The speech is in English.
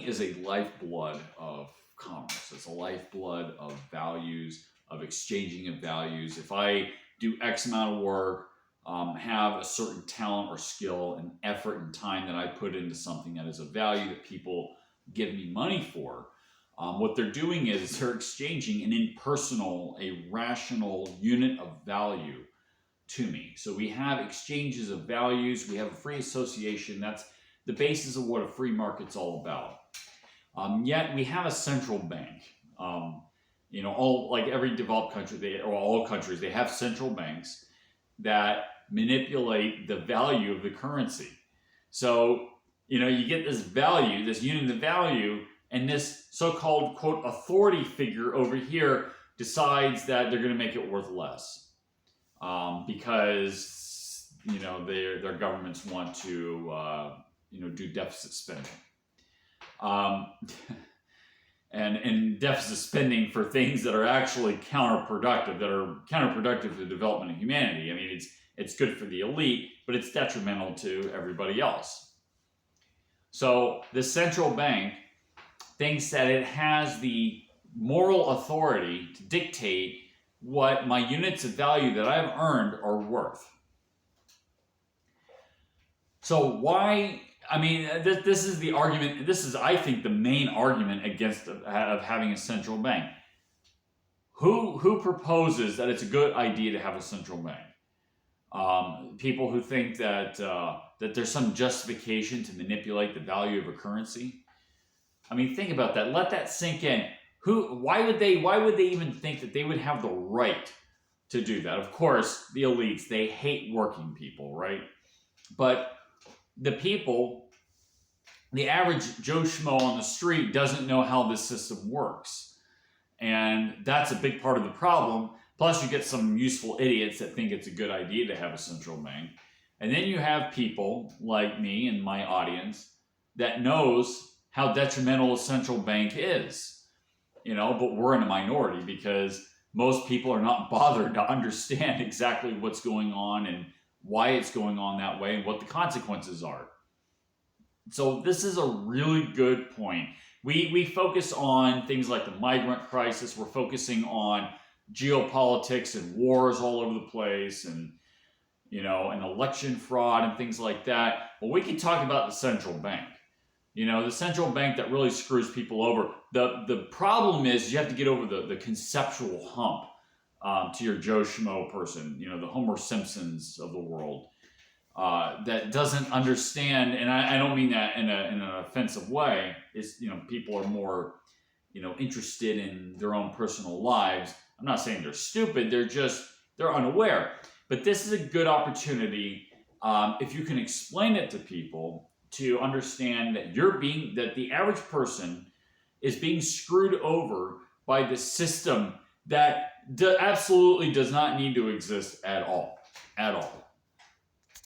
is a lifeblood of commerce. It's a lifeblood of values, of exchanging of values. If I do X amount of work, have a certain talent or skill and effort and time that I put into something that is of value that people give me money for, what they're doing is they're exchanging an impersonal, a rational unit of value to me. So we have exchanges of values. We have a free association. That's the basis of what a free market's all about. Yet we have a central bank. All like every developed country, or all countries, they have central banks that manipulate the value of the currency. So you get this value, this unit of value, and this so-called quote authority figure over here decides that they're going to make it worth less. Because their governments want to do deficit spending, and deficit spending for things that are actually counterproductive, to the development of humanity. I mean, it's good for the elite, but it's detrimental to everybody else. So the central bank thinks that it has the moral authority to dictate what my units of value that I've earned are worth. So why, this is the argument, this is, I think, the main argument against of having a central bank. Who proposes that it's a good idea to have a central bank? People who think that there's some justification to manipulate the value of a currency. I mean, think about that. Let that sink in. Why would they even think that they would have the right to do that? Of course, the elites, they hate working people, right? But the people, the average Joe Schmo on the street doesn't know how this system works. And that's a big part of the problem. Plus, you get some useful idiots that think it's a good idea to have a central bank. And then you have people like me and my audience that knows how detrimental a central bank is. But we're in a minority because most people are not bothered to understand exactly what's going on and why it's going on that way and what the consequences are. So this is a really good point. We focus on things like the migrant crisis. We're focusing on geopolitics and wars all over the place and election fraud and things like that. Well, we can talk about the central bank. The central bank that really screws people over. The problem is you have to get over the conceptual hump to your Joe Schmo person, the Homer Simpsons of the world, that doesn't understand, and I don't mean that in an offensive way. Is people are more interested in their own personal lives. I'm not saying they're stupid. They're unaware. But this is a good opportunity if you can explain it to people, to understand that that the average person is being screwed over by the system that absolutely does not need to exist at all.